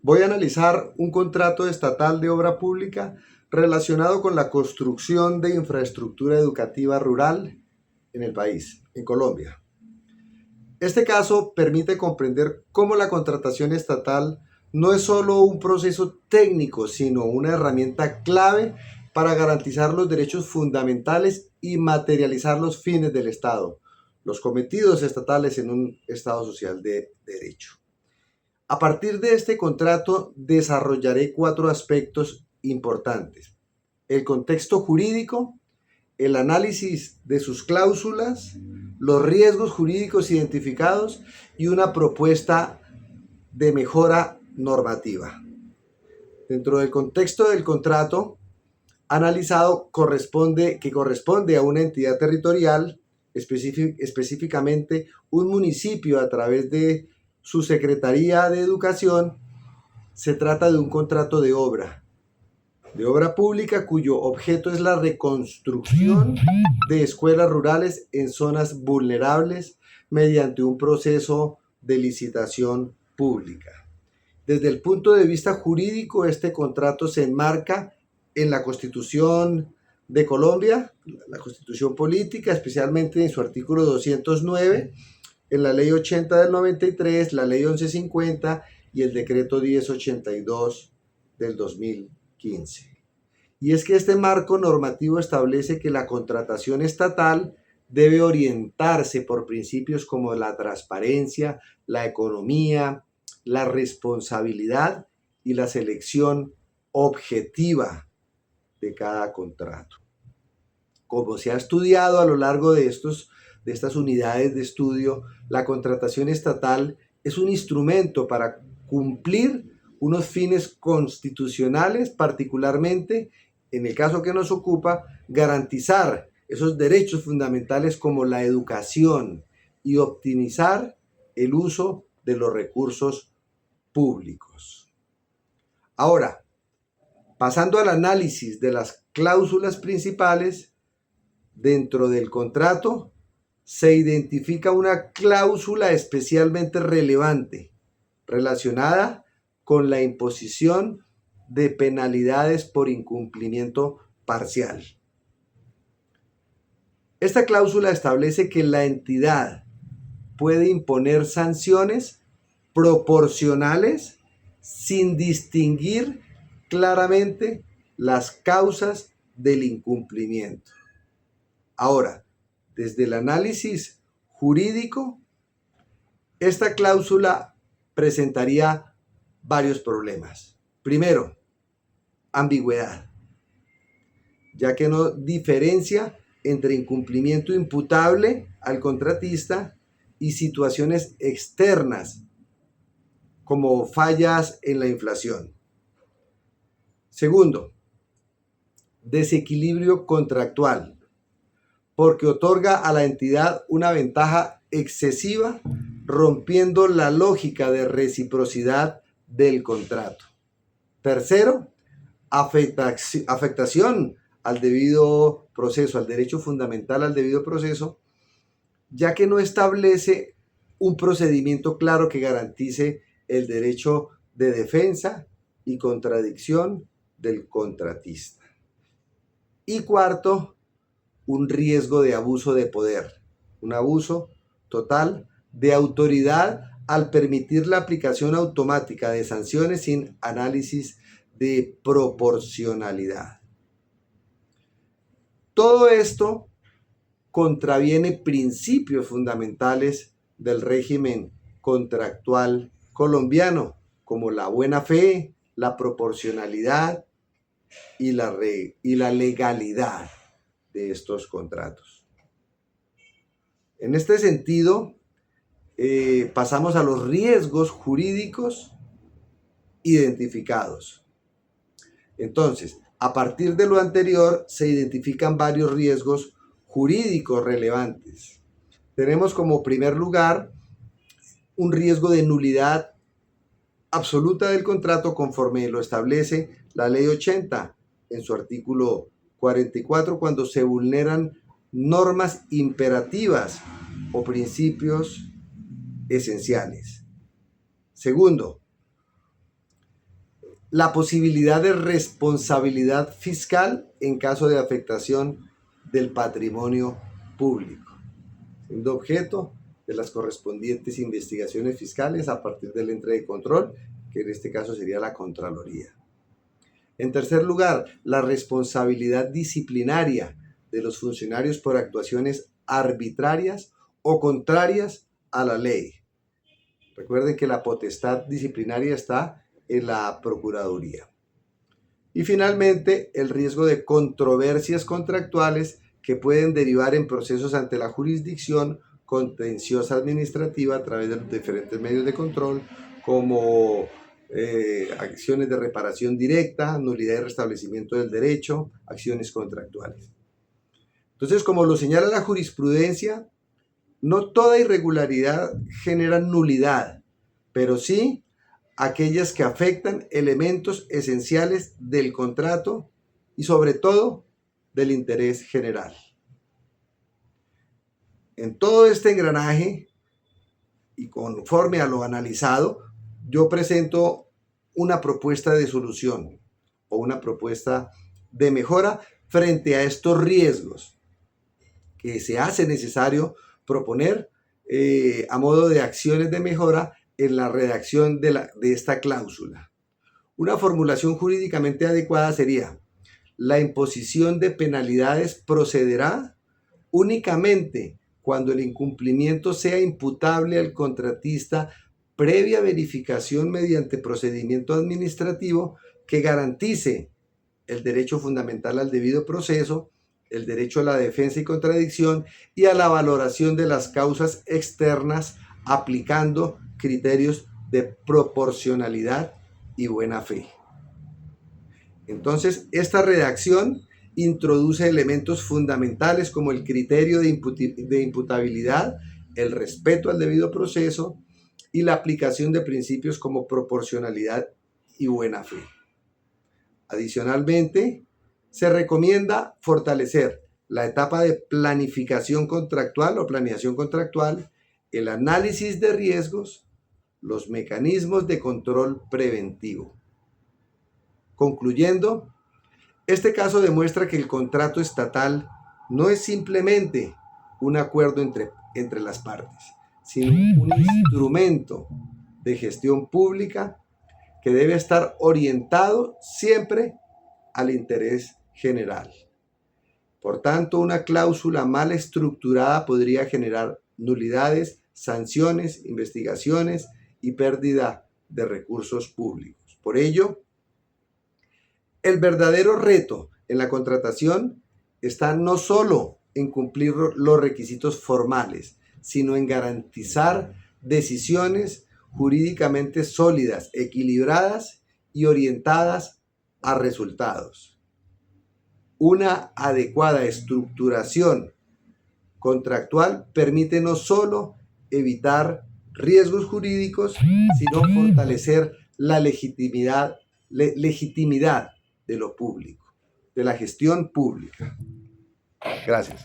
Voy a analizar un contrato estatal de obra pública relacionado con la construcción de infraestructura educativa rural en el país, en Colombia. Este caso permite comprender cómo la contratación estatal no es solo un proceso técnico, sino una herramienta clave para garantizar los derechos fundamentales y materializar los fines del Estado, los cometidos estatales en un Estado social de derecho. A partir de este contrato desarrollaré 4 aspectos importantes: el contexto jurídico, el análisis de sus cláusulas, los riesgos jurídicos identificados y una propuesta de mejora normativa. Dentro del contexto del contrato analizado que corresponde a una entidad territorial, específicamente un municipio a través de su Secretaría de Educación. Se trata de un contrato de obra pública cuyo objeto es la reconstrucción de escuelas rurales en zonas vulnerables mediante un proceso de licitación pública. Desde el punto de vista jurídico, este contrato se enmarca en la Constitución de Colombia, la Constitución Política, especialmente en su artículo 209, en la Ley 80 del 93, la Ley 1150 y el Decreto 1082 del 2015. Y es que este marco normativo establece que la contratación estatal debe orientarse por principios como la transparencia, la economía, la responsabilidad y la selección objetiva de cada contrato. Como se ha estudiado a lo largo de estas unidades de estudio, la contratación estatal es un instrumento para cumplir unos fines constitucionales, particularmente, en el caso que nos ocupa, garantizar esos derechos fundamentales como la educación y optimizar el uso de los recursos públicos. Ahora, pasando al análisis de las cláusulas principales, dentro del contrato se identifica una cláusula especialmente relevante relacionada con la imposición de penalidades por incumplimiento parcial. Esta cláusula establece que la entidad puede imponer sanciones proporcionales sin distinguir claramente las causas del incumplimiento. Ahora, desde el análisis jurídico, esta cláusula presentaría varios problemas. Primero, ambigüedad, ya que no diferencia entre incumplimiento imputable al contratista y situaciones externas, como fallas en la inflación. Segundo, desequilibrio contractual, porque otorga a la entidad una ventaja excesiva, rompiendo la lógica de reciprocidad del contrato. Tercero, afectación al debido proceso, al derecho fundamental al debido proceso, ya que no establece un procedimiento claro que garantice el derecho de defensa y contradicción del contratista. Y cuarto, un riesgo de abuso de poder, un abuso total de autoridad al permitir la aplicación automática de sanciones sin análisis de proporcionalidad. Todo esto contraviene principios fundamentales del régimen contractual colombiano, como la buena fe, la proporcionalidad y la legalidad de estos contratos. En este sentido, pasamos a los riesgos jurídicos identificados. Entonces, a partir de lo anterior, se identifican varios riesgos jurídicos relevantes. Tenemos como primer lugar un riesgo de nulidad absoluta del contrato conforme lo establece la Ley 80 en su artículo 44, cuando se vulneran normas imperativas o principios esenciales. Segundo, la posibilidad de responsabilidad fiscal en caso de afectación del patrimonio público, siendo objeto de las correspondientes investigaciones fiscales a partir del ente de control, que en este caso sería la Contraloría. En tercer lugar, la responsabilidad disciplinaria de los funcionarios por actuaciones arbitrarias o contrarias a la ley. Recuerden que la potestad disciplinaria está en la Procuraduría. Y finalmente, el riesgo de controversias contractuales que pueden derivar en procesos ante la jurisdicción contenciosa administrativa a través de los diferentes medios de control, como acciones de reparación directa, nulidad y restablecimiento del derecho, acciones contractuales. Entonces, como lo señala la jurisprudencia, no toda irregularidad genera nulidad, pero sí aquellas que afectan elementos esenciales del contrato y sobre todo del interés general. En todo este engranaje y conforme a lo analizado, yo presento una propuesta de solución o una propuesta de mejora frente a estos riesgos que se hace necesario proponer a modo de acciones de mejora en la redacción de esta cláusula. Una formulación jurídicamente adecuada sería: la imposición de penalidades procederá únicamente cuando el incumplimiento sea imputable al contratista previa verificación mediante procedimiento administrativo que garantice el derecho fundamental al debido proceso, el derecho a la defensa y contradicción y a la valoración de las causas externas aplicando criterios de proporcionalidad y buena fe. Entonces, esta redacción introduce elementos fundamentales como el criterio de imputabilidad, el respeto al debido proceso y la aplicación de principios como proporcionalidad y buena fe. Adicionalmente, se recomienda fortalecer la etapa de planificación contractual o planeación contractual, el análisis de riesgos, los mecanismos de control preventivo. Concluyendo, este caso demuestra que el contrato estatal no es simplemente un acuerdo entre las partes, sino un instrumento de gestión pública que debe estar orientado siempre al interés general. Por tanto, una cláusula mal estructurada podría generar nulidades, sanciones, investigaciones y pérdida de recursos públicos. Por ello, el verdadero reto en la contratación está no solo en cumplir los requisitos formales, sino en garantizar decisiones jurídicamente sólidas, equilibradas y orientadas a resultados. Una adecuada estructuración contractual permite no solo evitar riesgos jurídicos, sino fortalecer la legitimidad de lo público, de la gestión pública. Gracias.